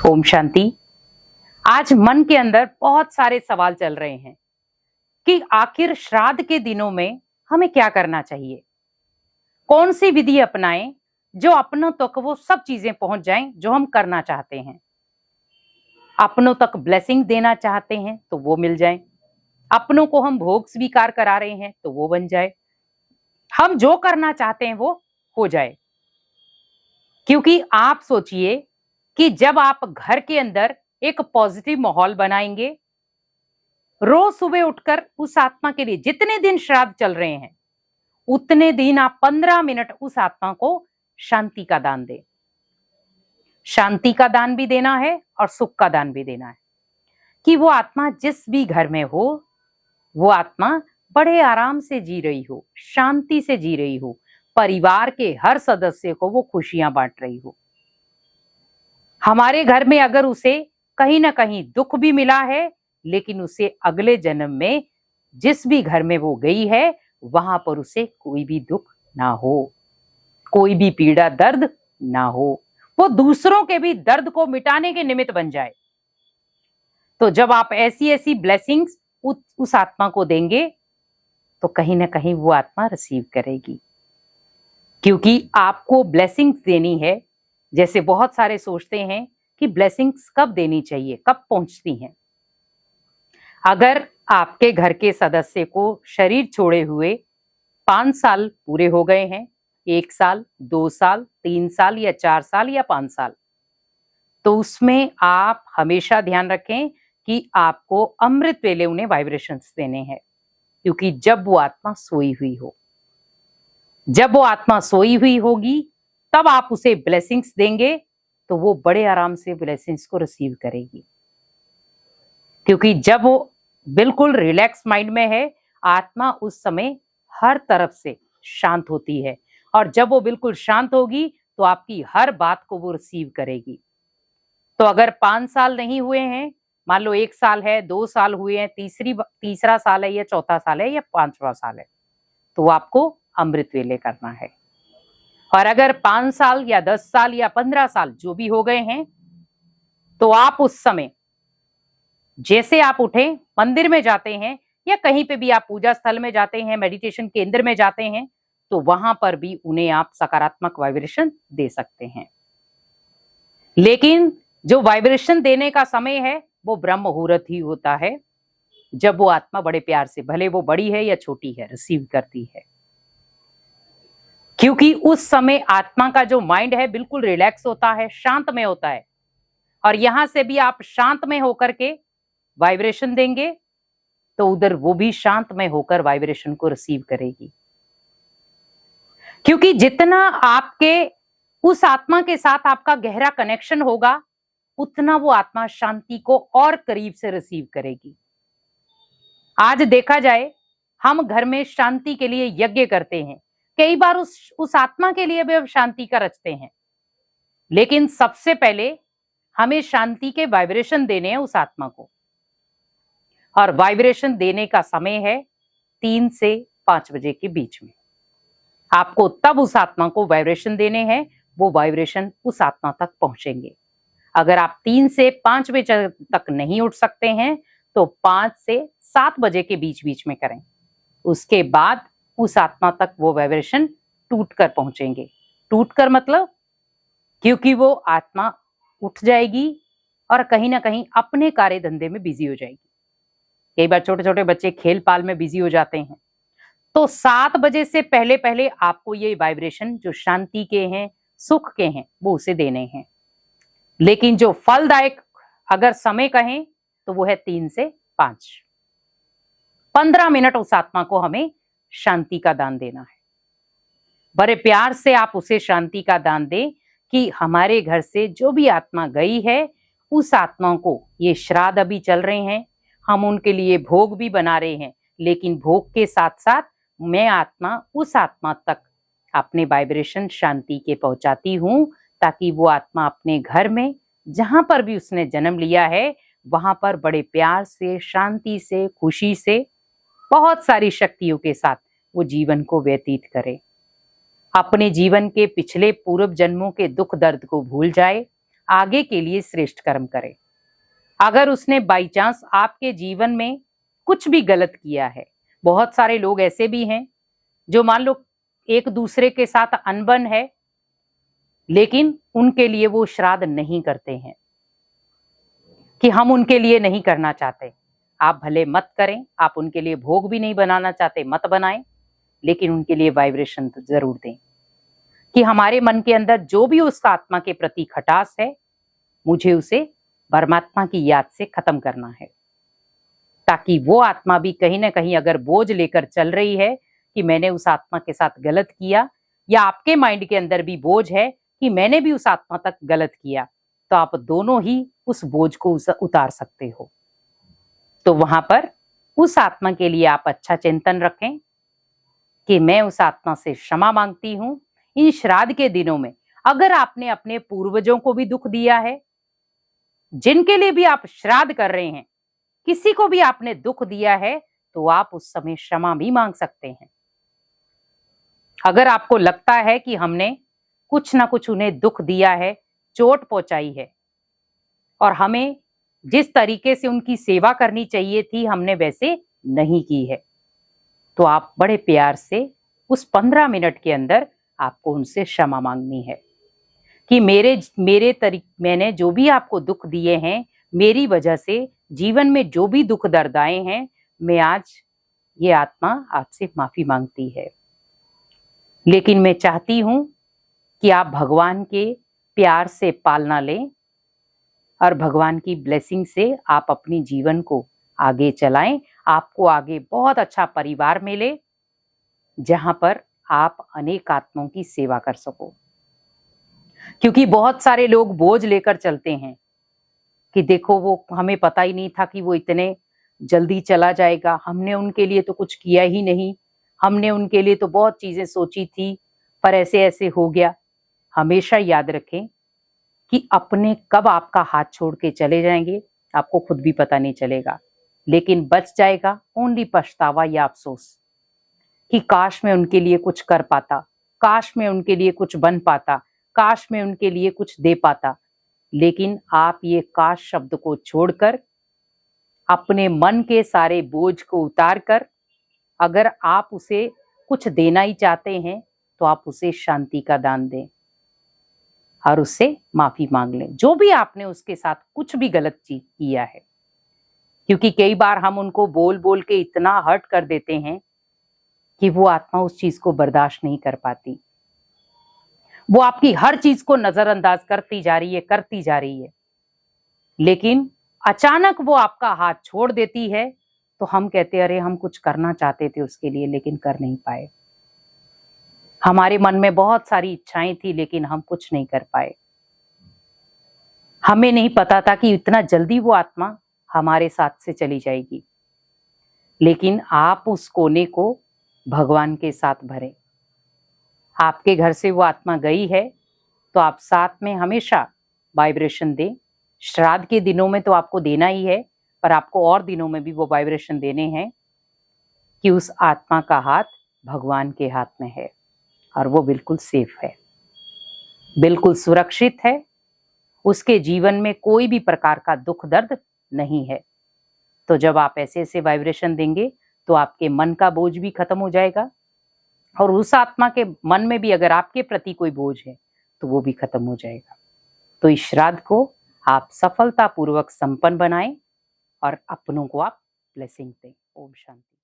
ओम शांति। आज मन के अंदर बहुत सारे सवाल चल रहे हैं कि आखिर श्राद्ध के दिनों में हमें क्या करना चाहिए, कौन सी विधि अपनाएं जो अपनों तक वो सब चीजें पहुंच जाएं जो हम करना चाहते हैं। अपनों तक ब्लेसिंग देना चाहते हैं तो वो मिल जाए, अपनों को हम भोग स्वीकार करा रहे हैं तो वो बन जाए, हम जो करना चाहते हैं वो हो जाए। क्योंकि आप सोचिए कि जब आप घर के अंदर एक पॉजिटिव माहौल बनाएंगे, रोज सुबह उठकर उस आत्मा के लिए जितने दिन श्राद्ध चल रहे हैं उतने दिन आप 15 मिनट उस आत्मा को शांति का दान दें। शांति का दान भी देना है और सुख का दान भी देना है कि वो आत्मा जिस भी घर में हो वो आत्मा बड़े आराम से जी रही हो, शांति से जी रही हो, परिवार के हर सदस्य को वो खुशियां बांट रही हो। हमारे घर में अगर उसे कहीं ना कहीं दुख भी मिला है, लेकिन उसे अगले जन्म में जिस भी घर में वो गई है वहां पर उसे कोई भी दुख ना हो, कोई भी पीड़ा दर्द ना हो, वो दूसरों के भी दर्द को मिटाने के निमित्त बन जाए। तो जब आप ऐसी ऐसी ब्लेसिंग्स उस आत्मा को देंगे तो कहीं ना कहीं वो आत्मा रिसीव करेगी, क्योंकि आपको ब्लेसिंग्स देनी है। जैसे बहुत सारे सोचते हैं कि ब्लेसिंग्स कब देनी चाहिए, कब पहुंचती हैं। अगर आपके घर के सदस्य को शरीर छोड़े हुए 5 साल पूरे हो गए हैं, 1 साल, 2 साल, 3 साल या 4 साल या 5 साल, तो उसमें आप हमेशा ध्यान रखें कि आपको अमृत वेले उन्हें वाइब्रेशंस देने हैं। क्योंकि जब वो आत्मा सोई हुई हो, जब वो आत्मा सोई हुई होगी तब आप उसे ब्लेसिंग्स देंगे तो वो बड़े आराम से ब्लेसिंग्स को रिसीव करेगी। क्योंकि जब वो बिल्कुल रिलैक्स माइंड में है, आत्मा उस समय हर तरफ से शांत होती है, और जब वो बिल्कुल शांत होगी तो आपकी हर बात को वो रिसीव करेगी। तो अगर 5 साल नहीं हुए हैं, मान लो 1 साल है, 2 साल हुए हैं, तीसरा साल है या चौथा साल है या 5वां साल है, तो आपको अमृत वेले करना है। और अगर 5 साल या 10 साल या 15 साल जो भी हो गए हैं, तो आप उस समय जैसे आप उठे मंदिर में जाते हैं या कहीं पे भी आप पूजा स्थल में जाते हैं, मेडिटेशन केंद्र में जाते हैं, तो वहां पर भी उन्हें आप सकारात्मक वाइब्रेशन दे सकते हैं। लेकिन जो वाइब्रेशन देने का समय है वो ब्रह्म मुहूर्त ही होता है, जब वो आत्मा बड़े प्यार से, भले वो बड़ी है या छोटी है, रिसीव करती है। क्योंकि उस समय आत्मा का जो माइंड है बिल्कुल रिलैक्स होता है, शांत में होता है, और यहां से भी आप शांत में होकर के वाइब्रेशन देंगे तो उधर वो भी शांत में होकर वाइब्रेशन को रिसीव करेगी। क्योंकि जितना आपके उस आत्मा के साथ आपका गहरा कनेक्शन होगा उतना वो आत्मा शांति को और करीब से रिसीव करेगी। आज देखा जाए, हम घर में शांति के लिए यज्ञ करते हैं, कई बार उस आत्मा के लिए भी हम शांति का रचते हैं, लेकिन सबसे पहले हमें शांति के वाइब्रेशन देने हैं उस आत्मा को। और वाइब्रेशन देने का समय है 3 से 5 बजे के बीच में। आपको तब उस आत्मा को वाइब्रेशन देने हैं, वो वाइब्रेशन उस आत्मा तक पहुंचेंगे। अगर आप 3 से 5 बजे तक नहीं उठ सकते हैं तो 5 से 7 बजे के बीच बीच में करें। उसके बाद उस आत्मा तक वो वाइब्रेशन टूट कर पहुंचेंगे। टूट कर मतलब, क्योंकि वो आत्मा उठ जाएगी और कहीं ना कहीं अपने कार्य धंधे में बिजी हो जाएगी। कई बार छोटे छोटे बच्चे खेल पाल में बिजी हो जाते हैं, तो 7 बजे से पहले पहले आपको ये वाइब्रेशन जो शांति के हैं, सुख के हैं, वो उसे देने हैं। लेकिन जो फलदायक अगर समय कहें तो वो है 3 से 5। 15 मिनट उस आत्मा को हमें शांति का दान देना है। बड़े प्यार से आप उसे शांति का दान दें कि हमारे घर से जो भी आत्मा गई है उस आत्मा को, ये श्राद्ध अभी चल रहे हैं, हम उनके लिए भोग भी बना रहे हैं, लेकिन भोग के साथ साथ मैं आत्मा उस आत्मा तक अपने वाइब्रेशन शांति के पहुंचाती हूँ, ताकि वो आत्मा अपने घर में जहां पर भी उसने जन्म लिया है वहां पर बड़े प्यार से, शांति से, खुशी से, बहुत सारी शक्तियों के साथ वो जीवन को व्यतीत करे। अपने जीवन के पिछले पूर्व जन्मों के दुख दर्द को भूल जाए आगे के लिए श्रेष्ठ कर्म करे। अगर उसने बाई चांस आपके जीवन में कुछ भी गलत किया है, बहुत सारे लोग ऐसे भी हैं जो मान लो एक दूसरे के साथ अनबन है, लेकिन उनके लिए वो श्राद्ध नहीं करते हैं कि हम उनके लिए नहीं करना चाहते। आप भले मत करें, आप उनके लिए भोग भी नहीं बनाना चाहते, मत बनाएं, लेकिन उनके लिए वाइब्रेशन तो जरूर दें कि हमारे मन के अंदर जो भी उस आत्मा के प्रति खटास है, मुझे उसे परमात्मा की याद से खत्म करना है, ताकि वो आत्मा भी कहीं ना कहीं अगर बोझ लेकर चल रही है कि मैंने उस आत्मा के साथ गलत किया, या आपके माइंड के अंदर भी बोझ है कि मैंने भी उस आत्मा तक गलत किया, तो आप दोनों ही उस बोझ को उतार सकते हो। तो वहां पर उस आत्मा के लिए आप अच्छा चिंतन रखें कि मैं उस आत्मा से क्षमा मांगती हूं। इन श्राद्ध के दिनों में अगर आपने अपने पूर्वजों को भी दुख दिया है, जिनके लिए भी आप श्राद्ध कर रहे हैं, किसी को भी आपने दुख दिया है, तो आप उस समय क्षमा भी मांग सकते हैं। अगर आपको लगता है कि हमने कुछ ना कुछ उन्हें दुख दिया है, चोट पहुंचाई है, और हमें जिस तरीके से उनकी सेवा करनी चाहिए थी हमने वैसे नहीं की है, तो आप बड़े प्यार से उस 15 मिनट के अंदर आपको उनसे क्षमा मांगनी है कि मैंने जो भी आपको दुख दिए हैं, मेरी वजह से जीवन में जो भी दुख दर्द आए हैं, मैं आज ये आत्मा आपसे माफी मांगती है। लेकिन मैं चाहती हूं कि आप भगवान के प्यार से पालना लें और भगवान की ब्लेसिंग से आप अपनी जीवन को आगे चलाएं। आपको आगे बहुत अच्छा परिवार मिले, जहां पर आप अनेक आत्माओं की सेवा कर सको। क्योंकि बहुत सारे लोग बोझ लेकर चलते हैं कि देखो वो हमें पता ही नहीं था कि वो इतने जल्दी चला जाएगा, हमने उनके लिए तो कुछ किया ही नहीं, हमने उनके लिए तो बहुत चीजें सोची थी, पर ऐसे ऐसे हो गया। हमेशा याद रखें कि अपने कब आपका हाथ छोड़ के चले जाएंगे आपको खुद भी पता नहीं चलेगा, लेकिन बच जाएगा ओनली पछतावा या अफसोस कि काश मैं उनके लिए कुछ कर पाता, काश मैं उनके लिए कुछ बन पाता, काश मैं उनके लिए कुछ दे पाता। लेकिन आप ये काश शब्द को छोड़कर अपने मन के सारे बोझ को उतार कर अगर आप उसे कुछ देना ही चाहते हैं, तो आप उसे शांति का दान दें और उससे माफी मांग लें, जो भी आपने उसके साथ कुछ भी गलत चीज किया है। क्योंकि कई बार हम उनको बोल बोल के इतना हर्ट कर देते हैं कि वो आत्मा उस चीज को बर्दाश्त नहीं कर पाती, वो आपकी हर चीज को नजरअंदाज करती जा रही है, लेकिन अचानक वो आपका हाथ छोड़ देती है, तो हम कहते हैं अरे हम कुछ करना चाहते थे उसके लिए लेकिन कर नहीं पाए, हमारे मन में बहुत सारी इच्छाएं थी लेकिन हम कुछ नहीं कर पाए। हमें नहीं पता था कि इतना जल्दी वो आत्मा हमारे साथ से चली जाएगी। लेकिन आप उस कोने को भगवान के साथ भरें। आपके घर से वो आत्मा गई है तो आप साथ में हमेशा वाइब्रेशन दें। श्राद्ध के दिनों में तो आपको देना ही है, पर आपको और दिनों में भी वो वाइब्रेशन देने हैं कि उस आत्मा का हाथ भगवान के हाथ में है और वो बिल्कुल सेफ है, बिल्कुल सुरक्षित है। उसके जीवन में कोई भी प्रकार का दुख दर्द नहीं है। तो जब आप ऐसे ऐसे वाइब्रेशन देंगे तो आपके मन का बोझ भी खत्म हो जाएगा, और उस आत्मा के मन में भी अगर आपके प्रति कोई बोझ है तो वो भी खत्म हो जाएगा। तो इस श्राद्ध को आप सफलतापूर्वक संपन्न बनाएं और अपनों को आप ब्लेसिंग दें। ओम शांति।